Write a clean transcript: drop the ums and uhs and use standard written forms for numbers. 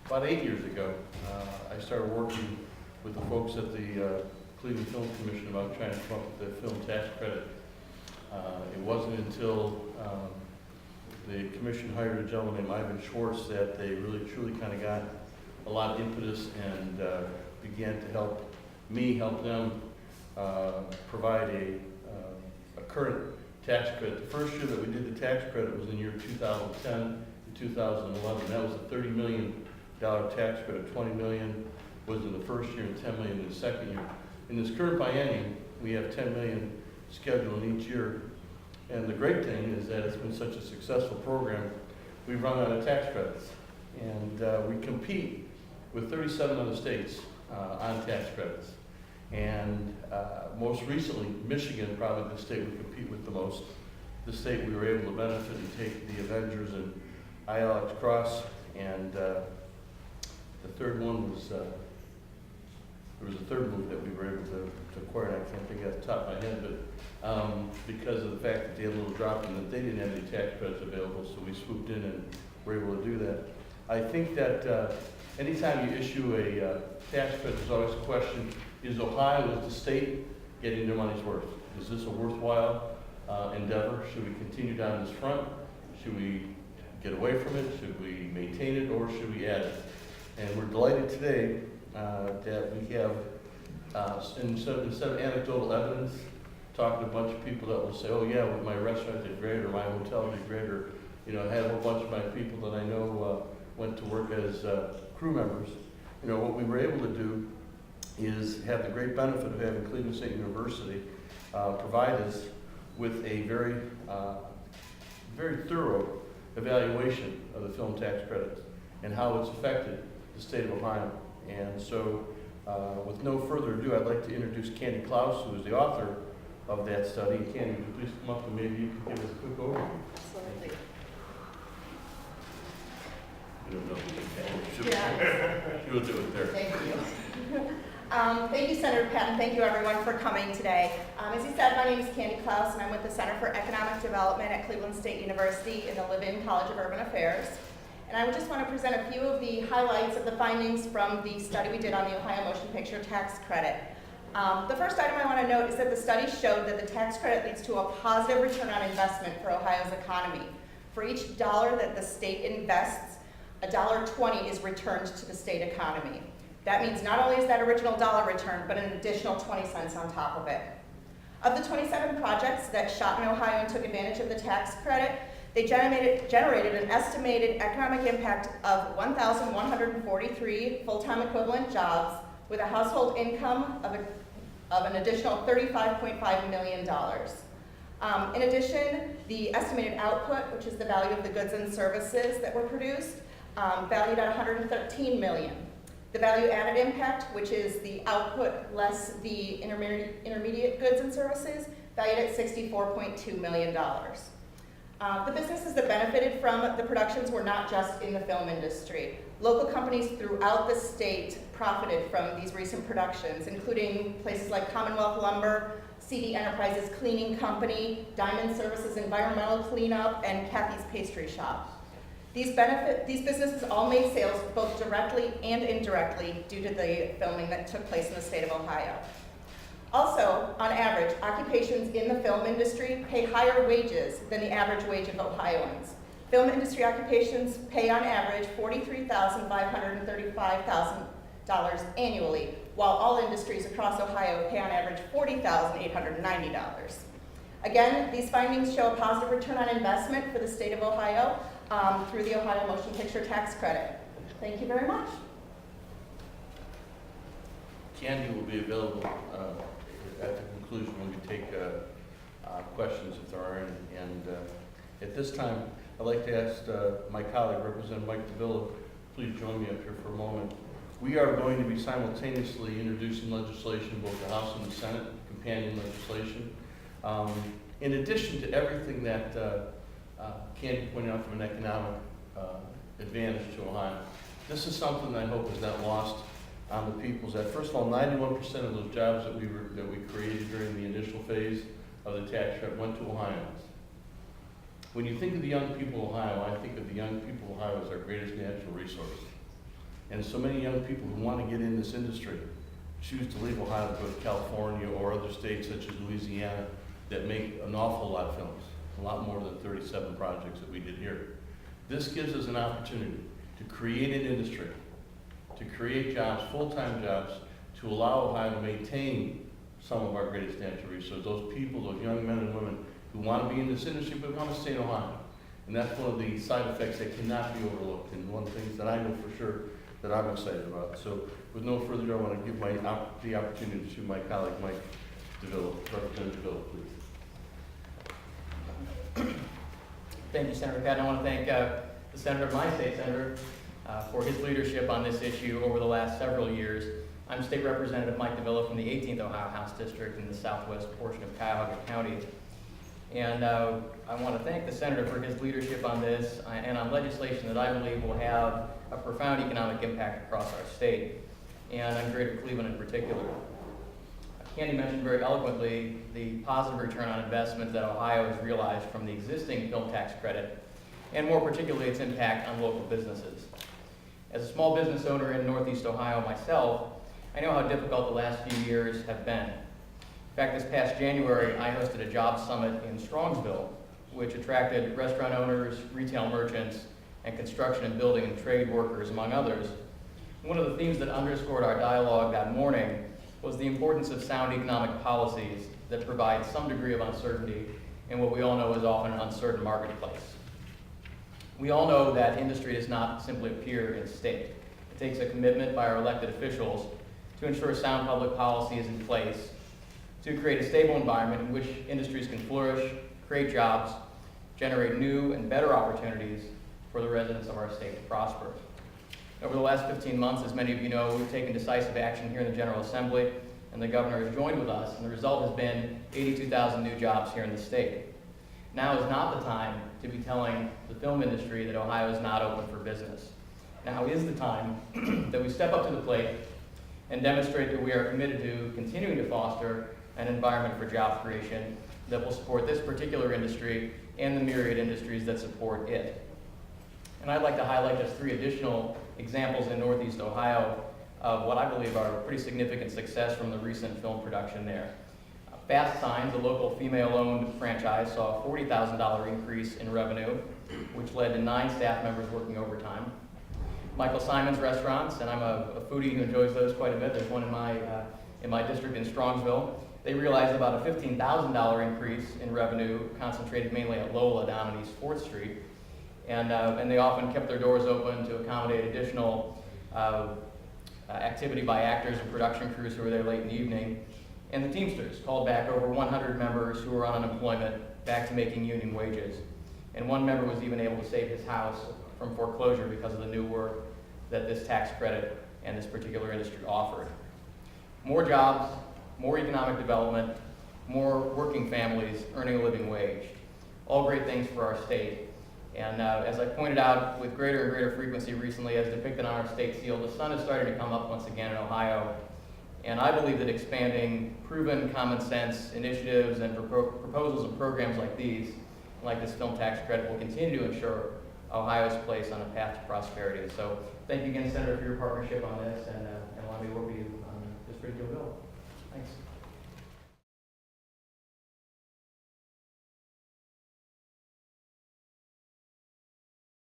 about 8 years ago, I started working with the folks at the Cleveland Film Commission about trying to come up with the film tax credit. It wasn't until the commission hired a gentleman named Ivan Schwartz that they really truly kind of got a lot of impetus and began to help them provide a current tax credit. The first year that we did the tax credit was in the year 2010 and 2011. That was a $30 million tax credit. 20 million was in the first year and 10 million in the second year. In this current biennium, we have 10 million scheduled in each year. And the great thing is that it's been such a successful program, we've run out of tax credits. And we compete with 37 other states on tax credits. And most recently, Michigan, probably the state we compete with the most. The state we were able to benefit and take the Avengers and ILX Cross. And the third one was, there was a third movie that we were able to acquire, and I can't think off the top of my head, but because of the fact that they had a little drop in that they didn't have any tax credits available, so we swooped in and were able to do that. I think that anytime you issue a tax credit, there's always a question, is Ohio, is the state getting their money's worth? Is this a worthwhile endeavor? Should we continue down this front? Should we get away from it? Should we maintain it, or should we add it? And we're delighted today that we have, instead of anecdotal evidence, talking to a bunch of people that will say, oh yeah, well, my restaurant did great, or my hotel did great, or I had a whole bunch of my people that I know went to work as crew members. What we were able to do is have the great benefit of having Cleveland State University provide us with a very, very thorough evaluation of the film tax credits and how it's affected the state of Ohio. And so, with no further ado, I'd like to introduce Candy Klaus, who is the author of that study. Candy, would you please come up and maybe you can give us a quick overview? Absolutely. You don't know. You'll do it there. Thank you. Thank you, Senator Patton. Thank you, everyone, for coming today. As he said, my name is Candy Klaus, and I'm with the Center for Economic Development at Cleveland State University in the Levin College of Urban Affairs. And I would just want to present a few of the highlights of the findings from the study we did on the Ohio Motion Picture Tax Credit. The first item I want to note is that the study showed that the tax credit leads to a positive return on investment for Ohio's economy. For each dollar that the state invests, $1.20 is returned to the state economy. That means not only is that original dollar returned, but an additional 20 cents on top of it. Of the 27 projects that shot in Ohio and took advantage of the tax credit, they generated an estimated economic impact of 1,143 full-time equivalent jobs with a household income of an additional $35.5 million. In addition, the estimated output, which is the value of the goods and services that were produced, valued at $113 million. The value added impact, which is the output less the intermediate goods and services, valued at $64.2 million. The businesses that benefited from the productions were not just in the film industry. Local companies throughout the state profited from these recent productions, including places like Commonwealth Lumber, CD Enterprises Cleaning Company, Diamond Services Environmental Cleanup, and Kathy's Pastry Shop. These businesses all made sales both directly and indirectly due to the filming that took place in the state of Ohio. Also, on average, occupations in the film industry pay higher wages than the average wage of Ohioans. Film industry occupations pay on average $43,535 annually, while all industries across Ohio pay on average $40,890. Again, these findings show a positive return on investment for the state of Ohio through the Ohio Motion Picture Tax Credit. Thank you very much. Candy will be available at the conclusion when we take questions if there are any. And at this time, I'd like to ask my colleague, Representative Mike Dovilla, please join me up here for a moment. We are going to be simultaneously introducing legislation, both the House and the Senate, companion legislation. In addition to everything that Candy pointed out from an economic advantage to Ohio, this is something that I hope is not lost on the people's. That first of all, 91% of those jobs that we created during the initial phase of the tax credit went to Ohioans. When you think of the young people of Ohio, I think of the young people of Ohio as our greatest natural resource. And so many young people who want to get in this industry choose to leave Ohio to go to California or other states such as Louisiana that make an awful lot of films, a lot more than 37 projects that we did here. This gives us an opportunity to create an industry, to create jobs, full-time jobs, to allow Ohio to maintain some of our greatest natural resources, those people, those young men and women who want to be in this industry but want to stay in Ohio. And that's one of the side effects that cannot be overlooked, and one of the things that I know for sure that I'm excited about. So with no further ado, I want to give the opportunity to my colleague, Mike Dovilla. Representative Dovilla, please. Thank you, Senator Patton. I want to thank the senator, my state senator, for his leadership on this issue over the last several years. I'm State Representative Mike Dovilla from the 18th Ohio House District in the southwest portion of Cuyahoga County. And I want to thank the senator for his leadership on this and on legislation that I believe will have a profound economic impact across our state and on Greater Cleveland in particular. Candy mentioned very eloquently the positive return on investment that Ohio has realized from the existing film tax credit, and more particularly its impact on local businesses. As a small business owner in Northeast Ohio myself, I know how difficult the last few years have been. In fact, this past January, I hosted a job summit in Strongsville, which attracted restaurant owners, retail merchants, and construction and building and trade workers, among others. One of the themes that underscored our dialogue that morning was the importance of sound economic policies that provide some degree of uncertainty in what we all know is often an uncertain marketplace. We all know that industry does not simply appear in state. It takes a commitment by our elected officials to ensure sound public policy is in place to create a stable environment in which industries can flourish, create jobs, generate new and better opportunities for the residents of our state to prosper. Over the last 15 months, as many of you know, we've taken decisive action here in the General Assembly, and the governor has joined with us, and the result has been 82,000 new jobs here in the state. Now is not the time to be telling the film industry that Ohio is not open for business. Now is the time that we step up to the plate and demonstrate that we are committed to continuing to foster an environment for job creation that will support this particular industry and the myriad industries that support it. And I'd like to highlight just 3 additional examples in Northeast Ohio of what I believe are pretty significant success from the recent film production there. Fast Signs, a local female-owned franchise, saw a $40,000 increase in revenue, which led to 9 staff members working overtime. Michael Simon's Restaurants, and I'm a foodie who enjoys those quite a bit. There's one in my district in Strongsville. They realized about a $15,000 increase in revenue, concentrated mainly at Lola down on East 4th Street. And they often kept their doors open to accommodate additional activity by actors and production crews who were there late in the evening. And the Teamsters called back over 100 members who were on unemployment back to making union wages. And one member was even able to save his house from foreclosure because of the new work that this tax credit and this particular industry offered. More jobs, more economic development, more working families earning a living wage. All great things for our state. And as I pointed out with greater and greater frequency recently, as depicted on our state seal, the sun is starting to come up once again in Ohio. And I believe that expanding proven common sense initiatives and proposals and programs like these, like this film tax credit, will continue to ensure Ohio's place on a path to prosperity. So thank you again, Senator, for your partnership on this, and allow me to work with you on this particular bill.